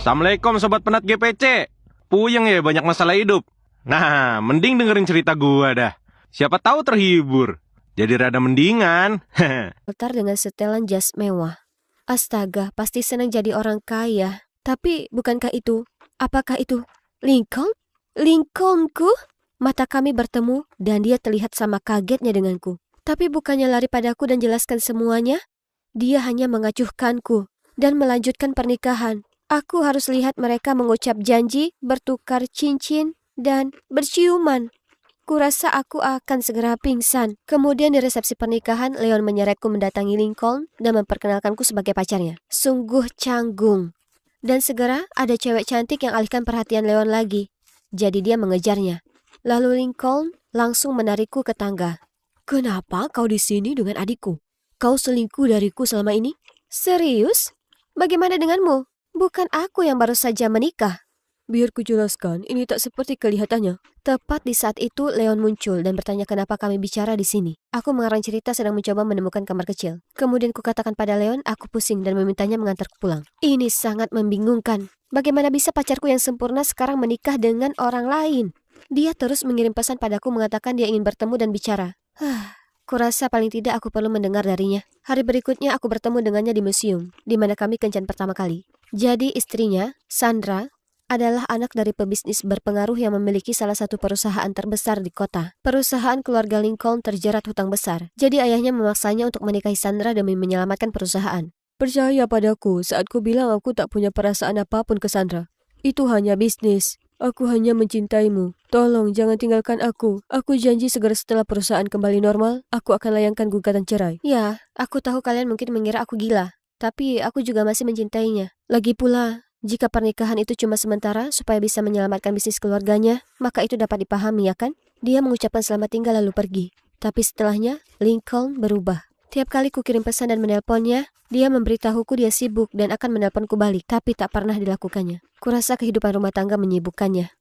Assalamualaikum Sobat Penat GPC. Puyeng ya banyak masalah hidup. Nah, mending dengerin cerita gua dah. Siapa tahu terhibur. Jadi rada mendingan. Altar dengan setelan jas mewah. Astaga, pasti senang jadi orang kaya. Tapi bukankah itu? Apakah itu Lincoln? Lincolnku? Mata kami bertemu dan dia terlihat sama kagetnya denganku. Tapi bukannya lari padaku dan jelaskan semuanya. Dia hanya mengacuhkanku dan melanjutkan pernikahan. Aku harus lihat mereka mengucap janji, bertukar cincin, dan berciuman. Kurasa aku akan segera pingsan. Kemudian di resepsi pernikahan, Leon menyeretku mendatangi Lincoln dan memperkenalkanku sebagai pacarnya. Sungguh canggung. Dan segera ada cewek cantik yang alihkan perhatian Leon lagi. Jadi dia mengejarnya. Lalu Lincoln langsung menarikku ke tangga. Kenapa kau di sini dengan adikku? Kau selingkuh dariku selama ini? Serius? Bagaimana denganmu? Bukan aku yang baru saja menikah. Biar kujelaskan, ini tak seperti kelihatannya. Tepat di saat itu, Leon muncul dan bertanya kenapa kami bicara di sini. Aku mengarang cerita sedang mencoba menemukan kamar kecil. Kemudian kukatakan pada Leon, aku pusing dan memintanya mengantarku pulang. Ini sangat membingungkan. Bagaimana bisa pacarku yang sempurna sekarang menikah dengan orang lain? Dia terus mengirim pesan padaku mengatakan dia ingin bertemu dan bicara. Kurasa paling tidak aku perlu mendengar darinya. Hari berikutnya aku bertemu dengannya di museum, di mana kami kencan pertama kali. Jadi istrinya, Sandra, adalah anak dari pebisnis berpengaruh yang memiliki salah satu perusahaan terbesar di kota. Perusahaan keluarga Lincoln terjerat hutang besar. Jadi ayahnya memaksanya untuk menikahi Sandra demi menyelamatkan perusahaan. Percaya padaku saat ku bilang aku tak punya perasaan apapun ke Sandra. Itu hanya bisnis. Aku hanya mencintaimu. Tolong jangan tinggalkan aku. Aku janji segera setelah perusahaan kembali normal, aku akan layangkan gugatan cerai. Ya, aku tahu kalian mungkin mengira aku gila. Tapi aku juga masih mencintainya. Lagi pula, jika pernikahan itu cuma sementara supaya bisa menyelamatkan bisnis keluarganya, maka itu dapat dipahami ya kan? Dia mengucapkan selamat tinggal lalu pergi. Tapi setelahnya, Lincoln berubah. Tiap kali ku kirim pesan dan menelponnya, dia memberitahuku dia sibuk dan akan menelponku balik, tapi tak pernah dilakukannya. Kurasa kehidupan rumah tangga menyibukkannya.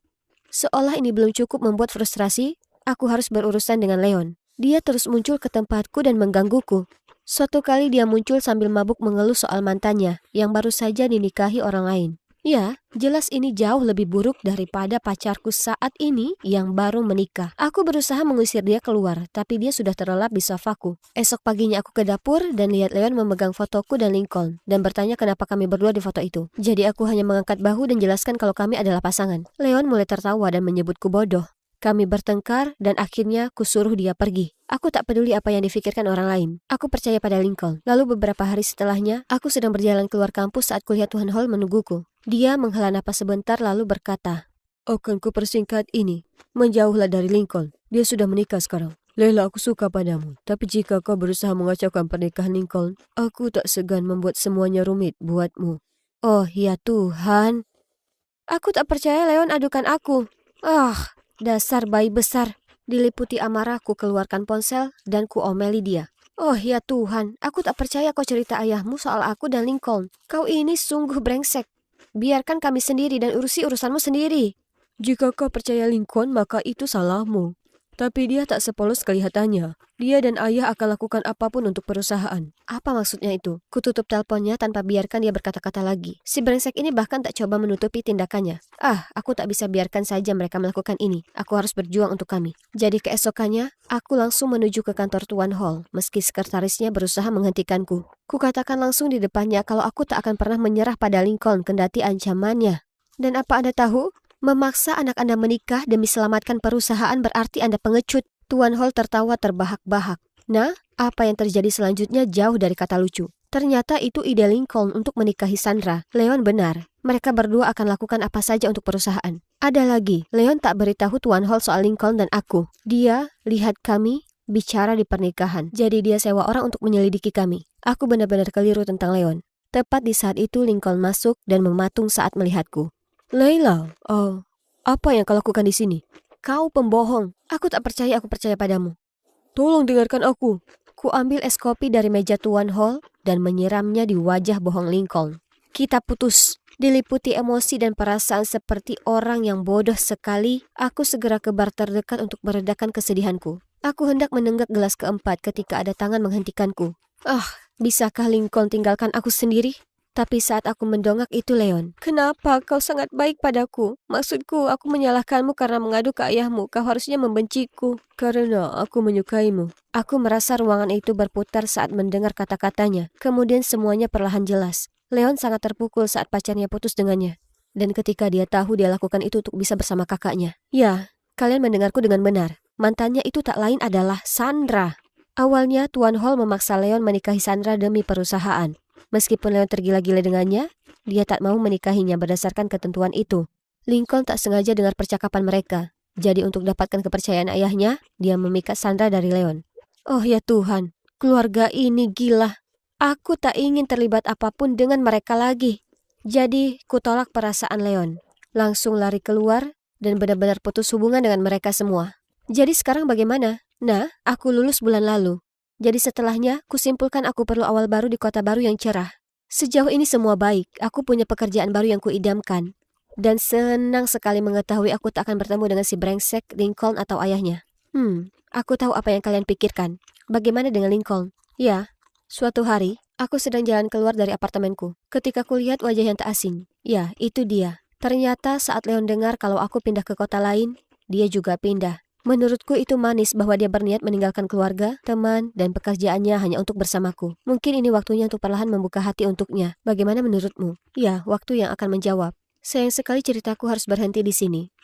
Seolah ini belum cukup membuat frustrasi, aku harus berurusan dengan Leon. Dia terus muncul ke tempatku dan menggangguku. Suatu kali dia muncul sambil mabuk mengeluh soal mantannya yang baru saja dinikahi orang lain. Ya, jelas ini jauh lebih buruk daripada pacarku saat ini yang baru menikah. Aku berusaha mengusir dia keluar, tapi dia sudah terlelap di sofaku. Esok paginya aku ke dapur dan lihat Leon memegang fotoku dan Lincoln dan bertanya kenapa kami berdua di foto itu. Jadi aku hanya mengangkat bahu dan jelaskan kalau kami adalah pasangan. Leon mulai tertawa dan menyebutku bodoh. Kami bertengkar dan akhirnya kusuruh dia pergi. Aku tak peduli apa yang difikirkan orang lain. Aku percaya pada Lincoln. Lalu beberapa hari setelahnya, aku sedang berjalan keluar kampus saat kulihat Tuan Hall menungguku. Dia menghela napas sebentar lalu berkata, "Akan ku persingkat ini. Menjauhlah dari Lincoln. Dia sudah menikah sekarang. Leila, aku suka padamu. Tapi jika kau berusaha mengacaukan pernikahan Lincoln, aku tak segan membuat semuanya rumit buatmu." Oh ya Tuhan. Aku tak percaya Leon adukan aku. Dasar bayi besar. Diliputi amarah, ku keluarkan ponsel dan ku omeli dia. Oh ya Tuhan, aku tak percaya kau cerita ayahmu soal aku dan Lincoln. Kau ini sungguh brengsek. Biarkan kami sendiri dan urusi urusanmu sendiri. Jika kau percaya Lincoln, maka itu salahmu. Tapi dia tak sepolos kelihatannya. Dia dan ayah akan lakukan apapun untuk perusahaan. Apa maksudnya itu? Kututup teleponnya tanpa biarkan dia berkata-kata lagi. Si brengsek ini bahkan tak coba menutupi tindakannya. Aku tak bisa biarkan saja mereka melakukan ini. Aku harus berjuang untuk kami. Jadi keesokannya, aku langsung menuju ke kantor Tuan Hall, meski sekretarisnya berusaha menghentikanku. Kukatakan langsung di depannya kalau aku tak akan pernah menyerah pada Lincoln kendati ancamannya. Dan apa Anda tahu? Memaksa anak Anda menikah demi selamatkan perusahaan berarti Anda pengecut. Tuan Hall tertawa terbahak-bahak. Nah, apa yang terjadi selanjutnya jauh dari kata lucu. Ternyata itu ide Lincoln untuk menikahi Sandra. Leon benar. Mereka berdua akan lakukan apa saja untuk perusahaan. Ada lagi, Leon tak beritahu Tuan Hall soal Lincoln dan aku. Dia lihat kami bicara di pernikahan. Jadi dia sewa orang untuk menyelidiki kami. Aku benar-benar keliru tentang Leon. Tepat di saat itu Lincoln masuk dan mematung saat melihatku. Leila, apa yang kau lakukan di sini? Kau pembohong. Aku tak percaya aku percaya padamu. Tolong dengarkan aku. Ku ambil es kopi dari meja Tuan Hall dan menyiramnya di wajah bohong Lincoln. Kita putus. Diliputi emosi dan perasaan seperti orang yang bodoh sekali, aku segera ke bar terdekat untuk meredakan kesedihanku. Aku hendak menenggak gelas keempat ketika ada tangan menghentikanku. Bisakah Lincoln tinggalkan aku sendiri? Tapi saat aku mendongak itu Leon, kenapa kau sangat baik padaku? Maksudku, aku menyalahkanmu karena mengadu ke ayahmu. Kau harusnya membenciku. Karena aku menyukaimu. Aku merasa ruangan itu berputar saat mendengar kata-katanya. Kemudian semuanya perlahan jelas. Leon sangat terpukul saat pacarnya putus dengannya. Dan ketika dia tahu dia lakukan itu untuk bisa bersama kakaknya. Ya, kalian mendengarku dengan benar. Mantannya itu tak lain adalah Sandra. Awalnya Tuan Hall memaksa Leon menikahi Sandra demi perusahaan. Meskipun Leon tergila-gila dengannya, dia tak mau menikahinya berdasarkan ketentuan itu. Lincoln tak sengaja dengar percakapan mereka. Jadi untuk dapatkan kepercayaan ayahnya, dia memikat Sandra dari Leon. Oh ya Tuhan, keluarga ini gila. Aku tak ingin terlibat apapun dengan mereka lagi. Jadi, kutolak perasaan Leon. Langsung lari keluar dan benar-benar putus hubungan dengan mereka semua. Jadi sekarang bagaimana? Nah, aku lulus bulan lalu. Jadi setelahnya, kusimpulkan aku perlu awal baru di kota baru yang cerah. Sejauh ini semua baik, aku punya pekerjaan baru yang kuidamkan. Dan senang sekali mengetahui aku tak akan bertemu dengan si brengsek Lincoln atau ayahnya. Aku tahu apa yang kalian pikirkan. Bagaimana dengan Lincoln? Ya, suatu hari, aku sedang jalan keluar dari apartemenku. Ketika kulihat wajah yang tak asing. Ya, itu dia. Ternyata saat Leon dengar kalau aku pindah ke kota lain, dia juga pindah. Menurutku itu manis bahwa dia berniat meninggalkan keluarga, teman, dan pekerjaannya hanya untuk bersamaku. Mungkin ini waktunya untuk perlahan membuka hati untuknya. Bagaimana menurutmu? Ya, waktu yang akan menjawab. Sayang sekali ceritaku harus berhenti di sini.